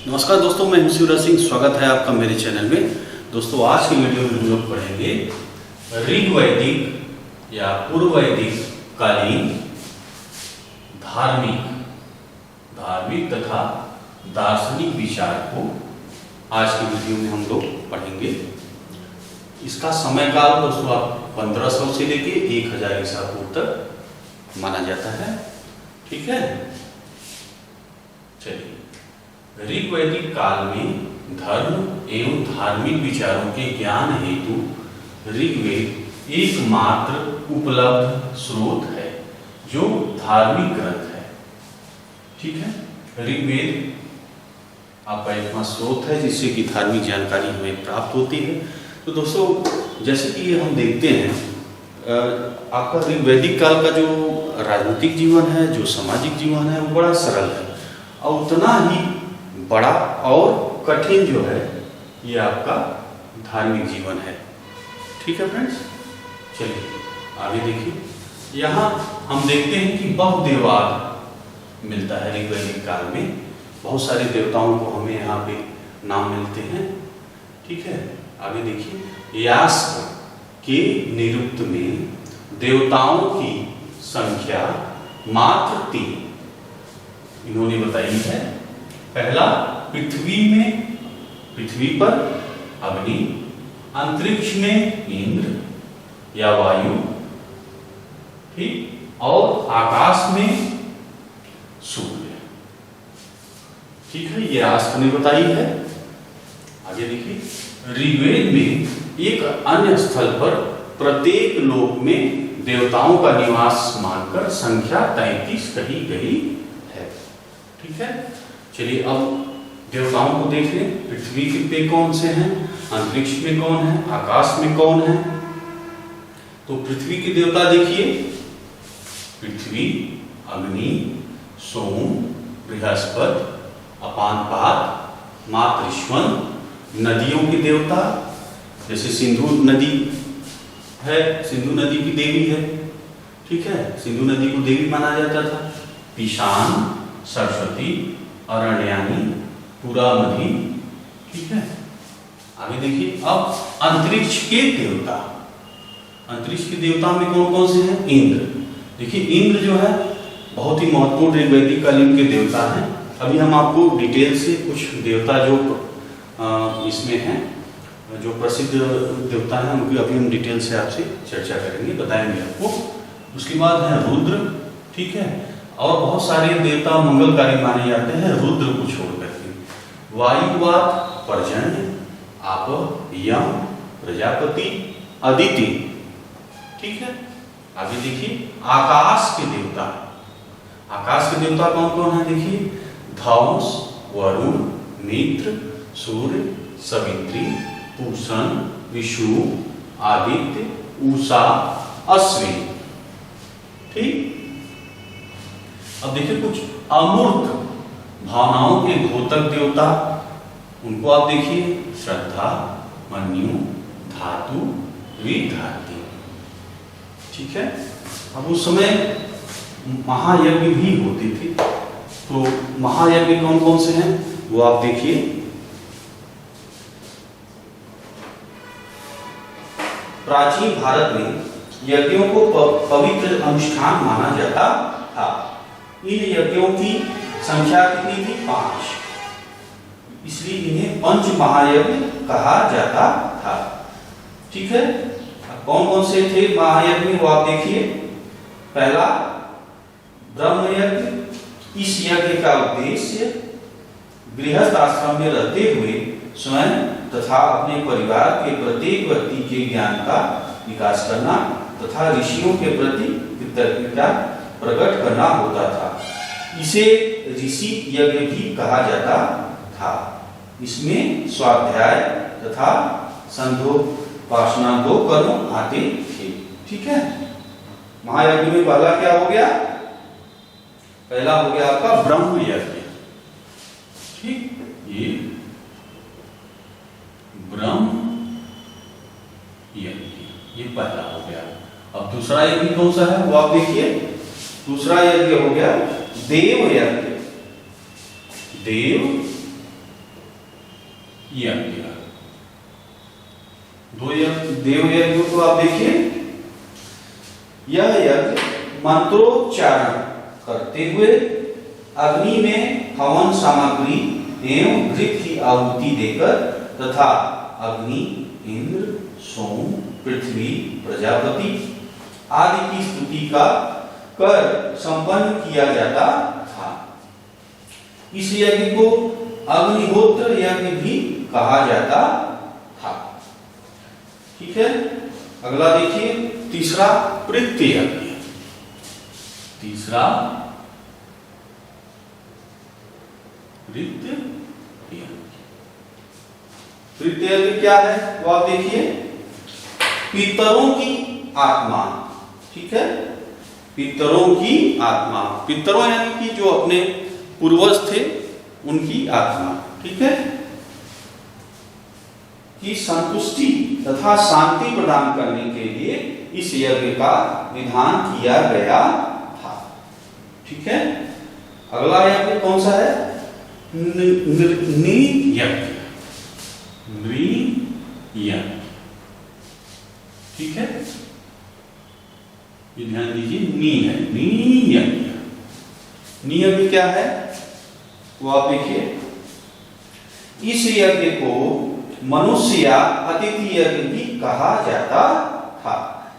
नमस्कार दोस्तों, मैं हूं शिवराज सिंह। स्वागत है आपका मेरे चैनल में। दोस्तों, आज की वीडियो में हम लोग पढ़ेंगे ऋग वैदिक या पूर्व वैदिक कालीन धार्मिक तथा दार्शनिक विचार को आज की वीडियो में हम लोग पढ़ेंगे। इसका समय काल दोस्तों आप 1500 से लेके 1000 ईसा पूर्व तक माना जाता है। ठीक है, चलिए। ऋग वैदिक काल में धर्म एवं धार्मिक विचारों के ज्ञान हेतु ऋग्वेद एकमात्र उपलब्ध स्रोत है जो धार्मिक ग्रंथ है। ठीक है, ऋग्वेद आपका एकमात्र स्रोत है जिससे कि धार्मिक जानकारी हमें प्राप्त होती है। तो दोस्तों, जैसे कि हम देखते हैं, आपका ऋग वैदिक काल का जो राजनीतिक जीवन है, जो सामाजिक जीवन है, वो बड़ा सरल है और उतना ही बड़ा और कठिन जो है ये आपका धार्मिक जीवन है। ठीक है फ्रेंड्स, चलिए आगे देखिए। यहाँ हम देखते हैं कि बहुदेववाद मिलता है ऋग वैदिक काल में। बहुत सारे देवताओं को हमें यहाँ पे नाम मिलते हैं। ठीक है, आगे देखिए। यास्क के निरुक्त में देवताओं की संख्या मात्र 3 इन्होंने बताई है। पहला, पृथ्वी पर अग्नि, अंतरिक्ष में इंद्र या वायु, ठीक, और आकाश में सूर्य। ठीक है, ये यास्क ने बताई है। आगे देखिए। ऋग्वेद में एक अन्य स्थल पर प्रत्येक लोक में देवताओं का निवास मानकर संख्या 33 कही गई है। ठीक है, चलिए अब देवताओं को देख लें। पृथ्वी पे कौन से हैं, अंतरिक्ष में कौन है, आकाश में कौन है। तो पृथ्वी के देवता देखिए, पृथ्वी, अग्नि, सोम, बृहस्पति, अपानपात, मातृश्वन। नदियों के देवता जैसे सिंधु नदी है, सिंधु नदी की देवी है। ठीक है, सिंधु नदी को देवी माना जाता था। पिशान, सरस्वती, अरण्यानी, पुरामधी। ठीक है, आगे देखिए। अब अंतरिक्ष के देवता, अंतरिक्ष के देवता में कौन कौन से हैं? इंद्र। देखिए, इंद्र जो है बहुत ही महत्वपूर्ण ऋग वैदिक कालीन के देवता हैं। अभी हम आपको डिटेल से कुछ देवता जो इसमें हैं, जो प्रसिद्ध देवता हैं, उनकी अभी हम डिटेल से आपसे चर्चा करेंगे, बताएंगे आपको। उसके बाद है रुद्र। ठीक है, और बहुत सारे देवता मंगलकारी माने जाते हैं रुद्र को छोड़ करके। वायुवात, पर्जन्य, आप, यम, प्रजापति, अदिति। ठीक है, आगे देखिए। आकाश के देवता, आकाश के देवता कौन कौन है? देखिए, धौंस, वरुण, मित्र, सूर्य, सवित्री, पूषण, विषु, आदित्य, उषा, अश्विनी। ठीक, अब देखिए कुछ अमूर्त भावनाओं के घोतक देवता, उनको आप देखिए। श्रद्धा, मन्यु, धातु, विधाती। ठीक है, अब उस समय महायज्ञ भी होते थे। तो महायज्ञ कौन कौन से हैं वो आप देखिए। प्राचीन भारत में यज्ञों को पवित्र अनुष्ठान माना जाता था। इन यज्ञों की संख्या कितनी थी? 5, इसलिए इन्हें पंच महायज्ञ कहा जाता था। ठीक है, कौन कौन से थे महायज्ञ वो आप देखिए। पहला, ब्रह्म यज्ञ। इस यज्ञ का उद्देश्य गृहस्थ आश्रम में रहते हुए स्वयं तथा अपने परिवार के प्रत्येक व्यक्ति के ज्ञान का विकास करना तथा ऋषियों के प्रति कृतज्ञता प्रकट करना होता था। इसे ऋषि यज्ञ भी कहा जाता था। इसमें स्वाध्याय तथा संध्योपासना 2 कर्म आते थे। ठीक है, महायज्ञ में पहला क्या हो गया? पहला हो गया आपका ब्रह्म यज्ञ। ठीक, ये ब्रह्म यज्ञ, ये पहला हो गया। अब दूसरा यज्ञ कौन सा है वो आप देखिए। दूसरा यज्ञ हो गया देव यज्ञ। देव यज्ञ। दो यज्ञ, देव यज्ञ को आप देखिए, यह यज्ञ मंत्रोच्चारण करते हुए अग्नि में हवन सामग्री एवं घृत की आहुति देकर तथा अग्नि, इंद्र, सोम, पृथ्वी, प्रजापति आदि की स्तुति का कर संपन्न किया जाता था। इस यज्ञ को अग्निहोत्र यज्ञ भी कहा जाता था। ठीक है, अगला देखिए, तीसरा पृथ्वी यज्ञ। तीसरा पृथ्वी यज्ञ। पृथ्वी यज्ञ क्या है वो आप देखिए, पितरों की आत्मा। ठीक है, पितरों की आत्मा, पितरों यानी कि जो अपने पूर्वज थे उनकी आत्मा, ठीक है, की संतुष्टि तथा शांति प्रदान करने के लिए इस यज्ञ का विधान किया गया था। ठीक है, अगला यज्ञ कौन सा है? नृयज्ञ। नृयज्ञ, ठीक है, ये ध्यान दीजिए, नी है, नृयज्ञ। नृयज्ञ क्या है वो आप देखिए, इस यज्ञ को मनुष्य या अतिथि यज्ञ भी कहा जाता था।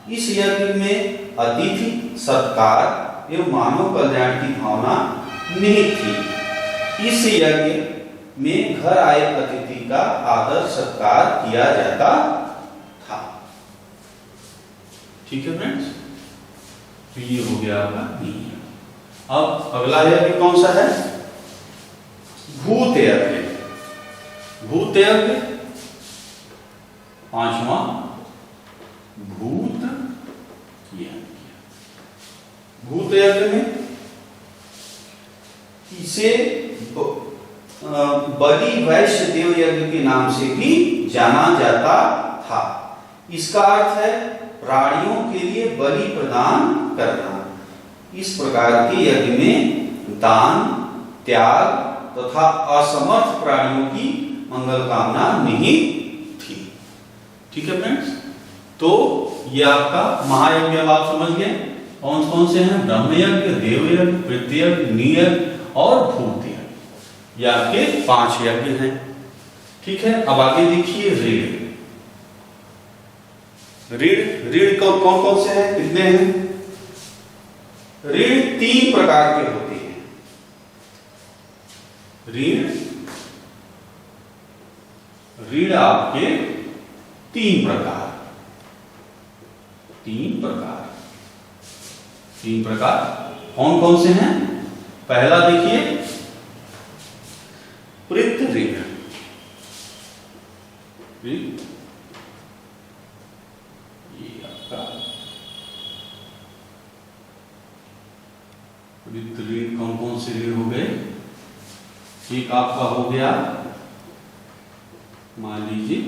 इस यज्ञ में अतिथि सत्कार एवं मानव कल्याण की भावना निहित थी। इस यज्ञ में घर आए अतिथि का आदर सत्कार किया जाता था। ठीक है फ्रेंड्स, तो ये हो गया आपका नियम। अब अगला यज्ञ कौन सा है? भूत यज्ञ। भूत यज्ञ पांचवा, भूत यज्ञ। भूत यज्ञ में इसे बलि वैश्य देव यज्ञ के नाम से भी जाना जाता था। इसका अर्थ है प्राणियों के लिए बलि प्रदान करना। इस प्रकार के यज्ञ में दान, त्याग तथा असमर्थ प्राणियों की मंगल कामना निहित थी। ठीक है फ्रेंड्स, तो ये आपका महायज्ञ आप समझ गए कौन कौन से हैं? ब्रह्मयज्ञ, देवयज्ञ, पृथ्वीयज्ञ, नियज्ञ और भूत यज्ञ। ये आपके 5 यज्ञ हैं। ठीक है, अब आगे देखिए ऋण। ऋण कौन कौन से हैं, कितने हैं? ऋण 3 प्रकार के होते हैं। ऋण आपके 3 प्रकार। 3 प्रकार कौन कौन से हैं? पहला देखिए पृथ्वी ऋण। ये आपका पृथ्वी ऋण कौन कौन से ऋण हो गए? एक आपका हो गया, मान लीजिए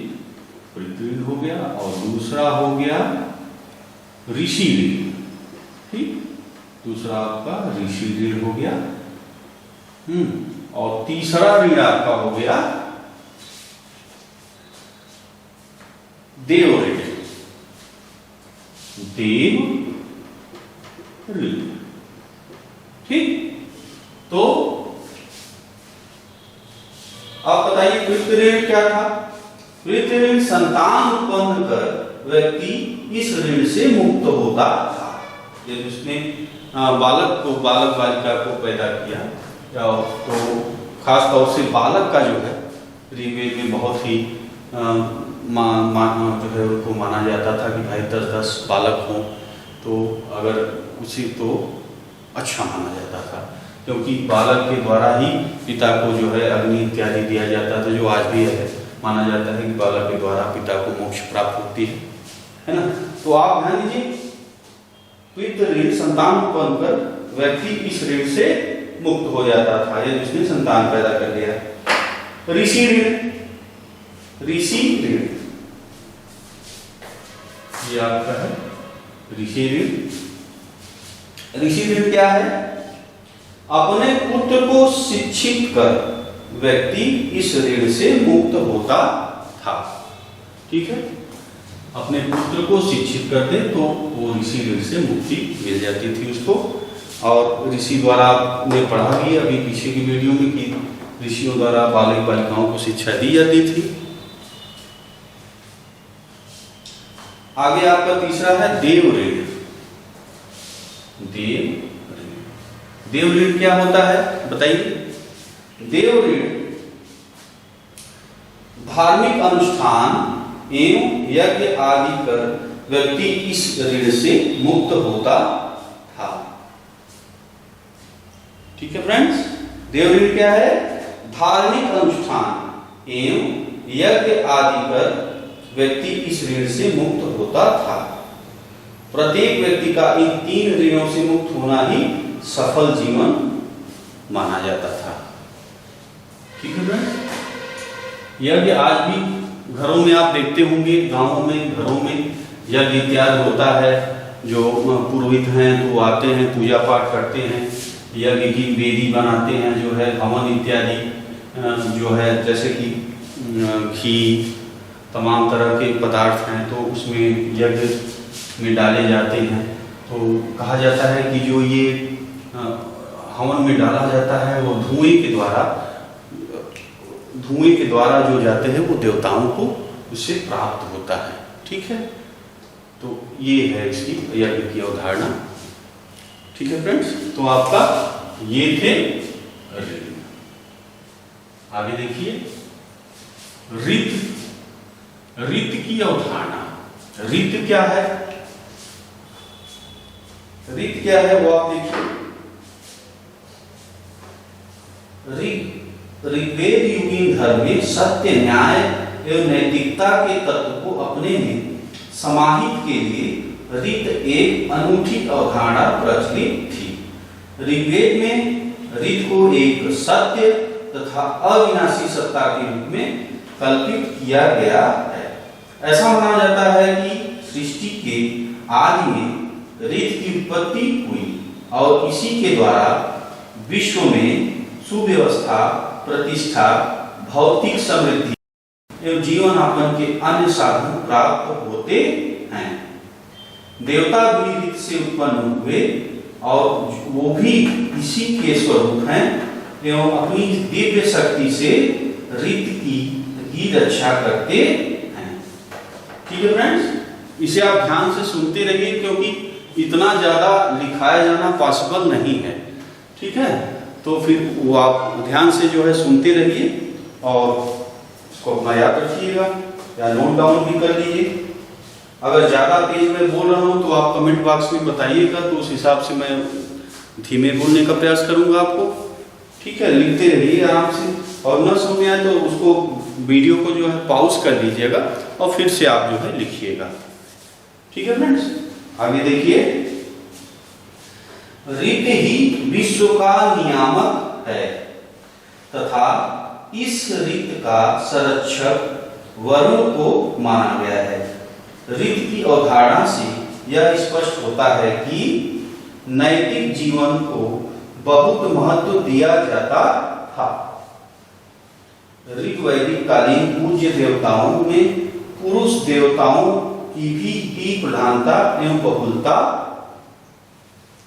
पृथ्वी ऋण हो गया, और दूसरा हो गया ऋषि ऋण। ठीक, दूसरा आपका ऋषि ऋण हो गया। और तीसरा ऋण आपका हो गया देव ऋण। देव ऋण। ठीक, तो आप बताइए पृथ्वी ऋण क्या था? पृथ्वी ऋण संतान उत्पन्न कर व्यक्ति इस ऋण से मुक्त होता था। जब उसने बालक बालिका को पैदा किया, तो खास तौर से बालक का जो है ऋग्वेद में बहुत ही जो है उनको माना जाता था कि भाई 10-10 बालक हों तो अगर उसी तो अच्छा माना जाता था, क्योंकि बालक के द्वारा ही पिता को जो है अग्नि इत्यादि दिया जाता था, जो आज भी है माना जाता है कि बालक के द्वारा पिता को मोक्ष प्राप्त होती है ना। तो आप ध्यान दीजिए, पृथ्वी ऋण संतान उत्पन्न कर व्यक्ति इस ऋण से मुक्त हो जाता था यदि उसने संतान पैदा कर दिया। ऋषि ऋण। ऋषि ऋण ये आपका है ऋषि ऋण। ऋषि ऋण क्या है? अपने पुत्र को शिक्षित कर व्यक्ति इस ऋण से मुक्त होता था। ठीक है, अपने पुत्र को शिक्षित करते तो वो ऋषि ऋण से मुक्ति मिल जाती थी उसको। और ऋषि द्वारा आपने पढ़ा भी अभी पीछे की वीडियो में कि ऋषियों द्वारा बालक बालिकाओं को शिक्षा दी जाती थी। आगे आपका तीसरा है देव ऋण। देव ऋण क्या होता है बताइए? देव ऋण धार्मिक अनुष्ठान एवं यज्ञ आदि कर व्यक्ति इस ऋण से मुक्त होता था। ठीक है फ्रेंड्स, देव ऋण क्या है? धार्मिक अनुष्ठान एवं यज्ञ आदि कर व्यक्ति इस ऋण से मुक्त होता था। प्रत्येक व्यक्ति का इन 3 ऋणों से मुक्त होना ही सफल जीवन माना जाता था। ठीक है फ्रेंड्स, यज्ञ आज भी घरों में आप देखते होंगे, गांवों में घरों में यज्ञ इत्यादि होता है। जो पुरोहित हैं तो आते हैं, पूजा पाठ करते हैं, यज्ञ की वेदी बनाते हैं, जो है हवन इत्यादि जो है जैसे कि घी तमाम तरह के पदार्थ हैं तो उसमें यज्ञ में डाले जाते हैं। तो कहा जाता है कि जो ये हवन में डाला जाता है वो धुएं के द्वारा जो जाते हैं वो देवताओं को उससे प्राप्त होता है। ठीक है, तो ये है इसकी यज्ञ की अवधारणा। ठीक है फ्रेंड्स, तो आपका ये थे ऋण। आगे देखिए ऋत की अवधारणा। ऋत क्या है? ऋत क्या है वो आप देखिए। ऋग्वेद युगीन धर्म में सत्य, न्याय एवं नैतिकता के तत्व को अपने में समाहित के लिए ऋत एक अनूठी अवधारणा प्रचलित थी। ऋग्वेद में ऋत को एक सत्य तथा अविनाशी सत्ता के रूप में कल्पित किया गया है। ऐसा माना जाता है कि सृष्टि के आदि में ऋत की उत्पत्ति हुई और इसी के द्वारा विश्व में सुव्यवस्था, प्रतिष्ठा, भौतिक समृद्धि एवं जीवन यापन के अन्य साधन प्राप्त होते हैं। देवता भी ऋत से उत्पन्न हुए और वो भी इसी के स्वरूप हैं एवं अपनी दिव्य शक्ति से ऋत की रक्षा करते हैं। ठीक है फ्रेंड्स, इसे आप ध्यान से सुनते रहिए क्योंकि इतना ज्यादा लिखाया जाना पॉसिबल नहीं है। ठीक है, तो फिर वो आप ध्यान से जो है सुनते रहिए और इसको अपना याद रखिएगा या नोट डाउन भी कर लीजिए। अगर ज़्यादा तेज में बोल रहा हूँ तो आप कमेंट बॉक्स में बताइएगा, तो उस हिसाब से मैं धीमे बोलने का प्रयास करूँगा आपको। ठीक है, लिखते रहिए आराम से और न समझ में आए तो उसको वीडियो को जो है पॉज कर दीजिएगा और फिर से आप जो है लिखिएगा। ठीक है फ्रेंड्स, आगे देखिए ऋत ही विश्व का नियामक है तथा इस ऋत का संरक्षक वरुण को माना गया है। ऋत की अवधारणा से यह स्पष्ट होता है कि नैतिक जीवन को बहुत महत्व दिया जाता था। ऋग वैदिक कालीन पूज्य देवताओं में पुरुष देवताओं की भी प्रधानता एवं बहुलता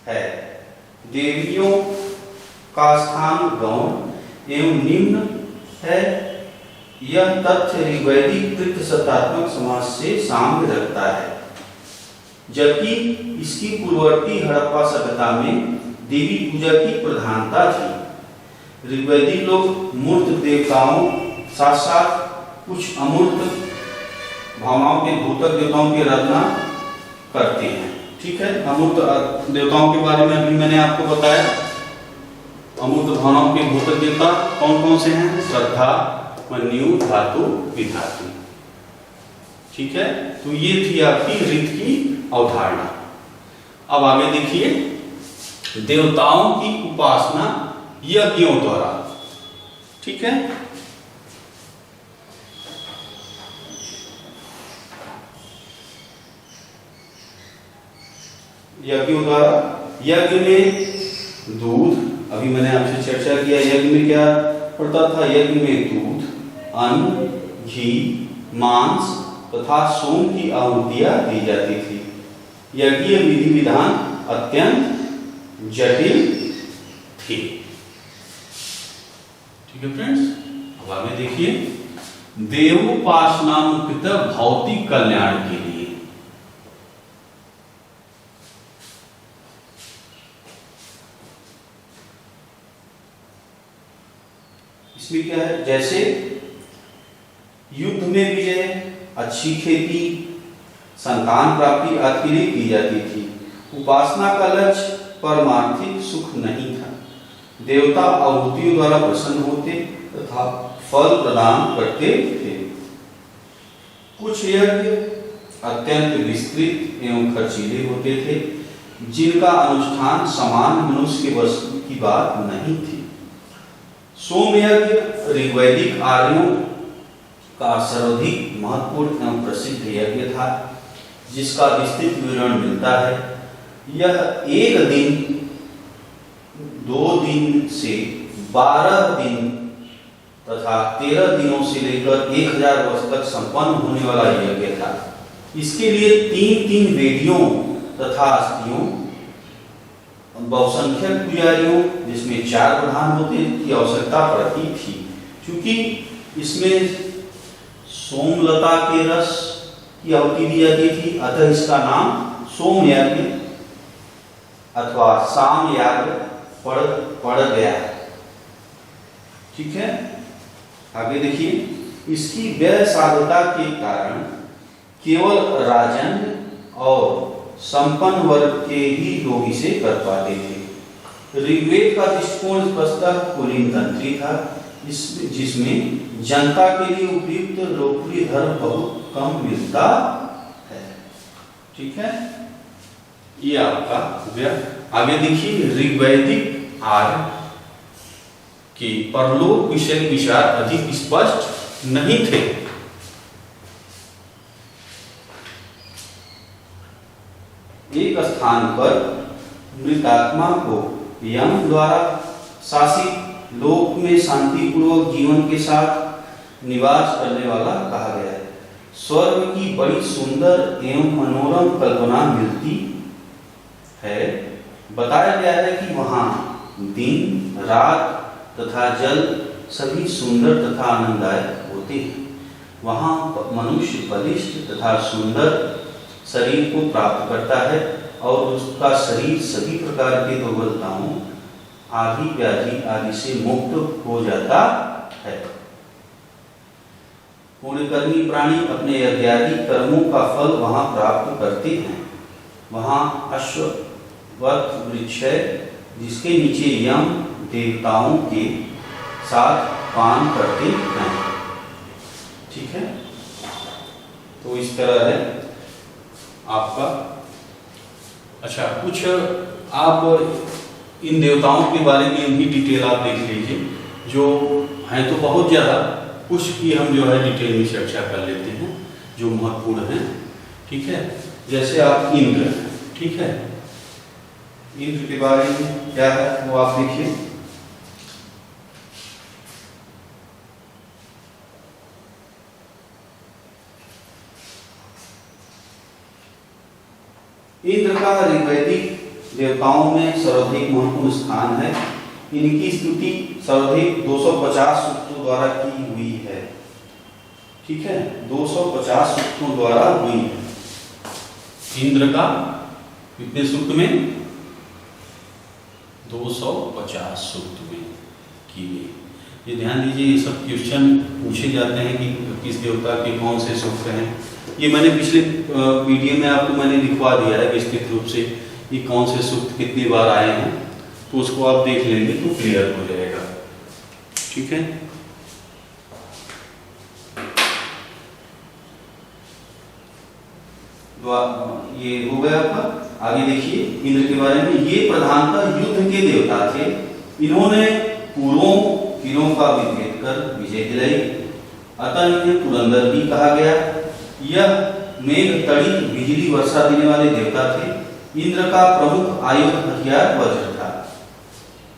है। देवियों का स्थान गौण एवं निम्न है। यह तथ्य ऋग्वैदिक प्रसत्तात्मक समाज से साम्य रखता है, जबकि इसकी पूर्ववर्ती हड़प्पा सभ्यता में देवी पूजा की प्रधानता थी। ऋग्वैदिक लोग मूर्त देवताओं साथ साथ कुछ अमूर्त भावनाओं के भूतक देवताओं की आराधना करते हैं। ठीक है, अमूर्त देवताओं के बारे में अभी मैंने आपको बताया। अमूर्त भावनाओं के भूतक देवता कौन कौन से हैं? श्रद्धा, मन्यु, धातु, विधातु। ठीक है, तो ये थी आपकी ऋत की अवधारणा। अब आगे देखिए देवताओं की उपासना यज्ञों द्वारा। ठीक है, यज्ञों द्वारा। यज्ञ में दूध, अभी मैंने आपसे चर्चा किया, यज्ञ में क्या पड़ता था। यज्ञ में दूध, अन्न, घी, मांस तथा सोम की आहुतियां दी जाती थी। यज्ञीय विधि विधान अत्यंत जटिल थी। ठीक है फ्रेंड्स, अब आगे देखिए, देवोपासना मुख्यतः भौतिक कल्याण के लिए। इसमें क्या है, जैसे युद्ध में विजय, अच्छी खेती, संतान प्राप्ति आदि के लिए की जाती थी। उपासना का लक्ष्य परमार्थिक सुख नहीं था। देवता आहुतियों द्वारा प्रसन्न होते तथा फल प्रदान करते थे। कुछ यज्ञ अत्यंत विस्तृत एवं खर्चीले होते थे, जिनका अनुष्ठान सामान्य मनुष्य के वश की बात नहीं थी। सोम यज्ञ ऋग्वैदिक आर्यों का सर्वाधिक महत्वपूर्ण एवं प्रसिद्ध यज्ञ था, जिसका विस्तृत विवरण मिलता है। यह एक दिन, 2 दिन से 12 दिन तथा 13 दिनों से लेकर 1000 वर्ष तक संपन्न होने वाला यज्ञ था। इसके लिए 3-3 वेदियों तथा अस्थियों, बहुसंख्यक पुजारियों जिसमें 4 प्रधान होते की आवश्यकता पड़ती थी। क्योंकि इसमें सोमलता के रस की आहुति दी जाती थी, अतः इसका नाम सोम यज्ञ अथवा साम यज्ञ पड़ गया है। ठीक है, आगे देखिए, इसकी व्यय साधुता के कारण केवल राजन और संपन्न वर्ग के ही लोग इसे कर पाते थे। ऋग्वेद का दृष्टिकोण स्पष्टतः कुलीन तंत्री था, जिसमें जनता के लिए उपयुक्त लोकप्रिय धर्म बहुत कम मिलता है। ठीक है, ये आपका हो गया। आगे देखिए, ऋग्वैदिक आर्य के परलोक विषय विचार अधिक स्पष्ट नहीं थे। एक स्थान पर मृतात्मा को यम द्वारा शासित लोक में शांतिपूर्वक जीवन के साथ निवास करने वाला कहा गया है। स्वर्ग की बड़ी सुंदर एवं मनोरम कल्पना मिलती है। बताया गया है कि वहाँ दिन, रात तथा जल सभी सुंदर तथा आनंददायक होते हैं। वहाँ मनुष्य बलिष्ठ तथा सुंदर शरीर को प्राप्त करता है और उसका शरीर सभी प्रकार की दुर्बलताओं, आदि व्याधि आदि से मुक्त हो जाता है। पुण्यकर्मी प्राणी अपने यज्ञादि कर्मों का फल वहाँ प्राप्त करते हैं। वहाँ अश्वत्थ वृक्ष है, जिसके नीचे यम देवताओं के साथ पान करते हैं। ठीक है, तो इस तरह है आपका। अच्छा, कुछ आप इन देवताओं के बारे में भी डिटेल आप देख लीजिए, जो हैं तो बहुत ज़्यादा, कुछ की हम जो है डिटेल में चर्चा कर लेते हैं जो महत्वपूर्ण हैं। ठीक है, जैसे आप इंद्र, ठीक है, इंद्र के बारे में क्या है वो आप देखिए। इंद्र का ऋग्वैदिक देवताओं में सर्वाधिक महत्वपूर्ण स्थान है। इनकी स्तुति सर्वाधिक 250 सूक्तों द्वारा की हुई है। ठीक है, 250 सूक्तों द्वारा हुई है। इंद्र का कितने सूक्त में? 250 सूक्त में की गई। ये ध्यान दीजिए, ये सब क्वेश्चन पूछे जाते हैं कि किस देवता के कौन से सूक्त हैं। ये मैंने पिछले वीडियो में आपको मैंने लिखवा दिया है विस्तृत रूप से, ये कौन से सूक्त कितनी बार आए हैं, तो उसको आप देख लेंगे तो क्लियर हो जाएगा। ठीक है, ये हो गया आपका। आगे देखिए इंद्र के बारे में। ये प्रधानतः युद्ध के देवता थे। इन्होंने पूर्वों का विभेद कर विजय दिलाई, अतः इन्हें पुरंदर भी कहा गया। यह मेघ तड़ित बिजली वर्षा देने वाले देवता थे। इंद्र का प्रमुख आयुध हथियार वज्र था।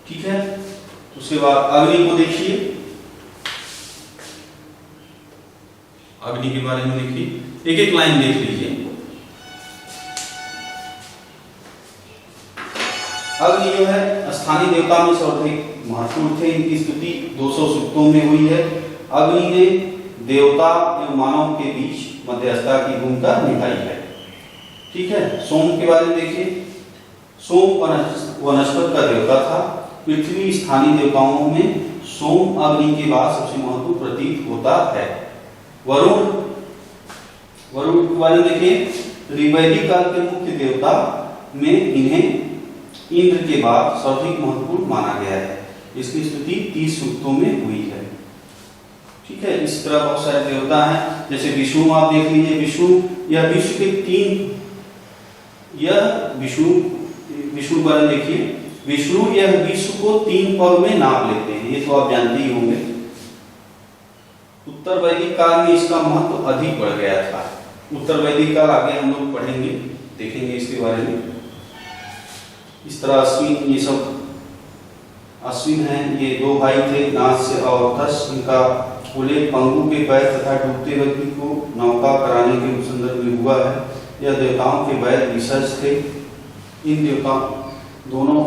ठीक है, उसके बाद अग्नि को देखिए। अग्नि के बारे में लिखिए, एक एक लाइन देख लीजिए। अग्नि जो है स्थानीय देवता में सर्वाधिक महत्वपूर्ण थे। इनकी स्तुति 200 सूक्तों में हुई है। अग्नि ने देवता एवं मानव के बीच मध्यस्थता की भूमिका निभाई है। ठीक है। सोम के बारे में देखिए। सोम वनस्पति का देवता था। पृथ्वी स्थानीय देवताओं में सोम अग्नि के बाद सबसे महत्वपूर्ण प्रतीक होता है। वरुण के बारे में देखिए। वैदिक काल के मुख्य देवता में इन्हें इंद्र के बाद सर्वाधिक महत्वपूर्ण माना गया है। इसकी स्तुति 30 सूक्तों में हुई है। ठीक है। इस तरह बहुत सारे देवता हैं, जैसे विष्णु आप देख लीजिए। विष्णु यह विश्व के विष्णु बारे देखिए। विष्णु यह विश्व को 3 पग में नाप लेते हैं, ये तो आप जानते ही होंगे। उत्तर वैदिक काल में इसका महत्व अधिक बढ़ गया था। उत्तर वैदिक काल आगे हम लोग पढ़ेंगे, देखेंगे इसके बारे में। इस तरह अश्विन, ये सब अश्विन हैं, ये 2 भाई थे, नास्य और दस। इनका उल्लेख पंगु के पैर तथा डूबते व्यक्ति को नौका कराने के संदर्भ में हुआ है। यह देवताओं के वैद विशेष थे। इन देवताओं दोनों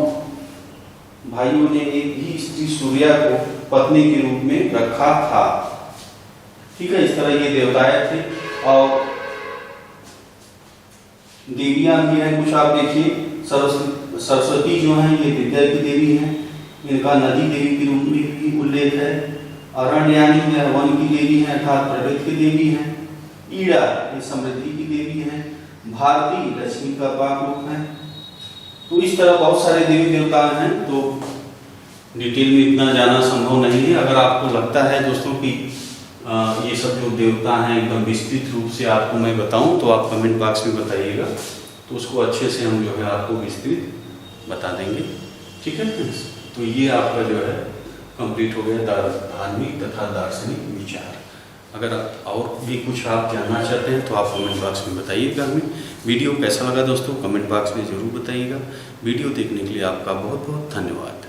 भाइयों ने एक ही स्त्री सूर्या को पत्नी के रूप में रखा था। ठीक है। इस तरह ये देवताएं थे। और देवियां भी हैं कुछ, आप देखिए। सरस्वती जो है ये विद्या की देवी हैं। इनका नदी देवी के रूप में भी उल्लेख है। अरण्यानी है वन की देवी है, अर्थात प्रकृति की देवी है। ईड़ा ये समृद्धि की देवी है। भारती लक्ष्मी का पाक रूप है। तो इस तरह बहुत सारे देवी देवता हैं। तो डिटेल में इतना जाना संभव नहीं है। अगर आपको लगता है दोस्तों कि ये सब जो देवता हैं एकदम विस्तृत रूप से आपको मैं बताऊं, तो आप कमेंट बॉक्स में बताइएगा, तो उसको अच्छे से हम जो है आपको विस्तृत बता देंगे। ठीक है फ्रेंड्स। तो ये आपका जो है कंप्लीट हो गया धार्मिक तथा दार्शनिक विचार। अगर और भी कुछ आप जानना चाहते हैं तो आप कमेंट बॉक्स में बताइएगा हमें। वीडियो कैसा लगा दोस्तों कमेंट बॉक्स में ज़रूर बताइएगा। वीडियो देखने के लिए आपका बहुत बहुत धन्यवाद।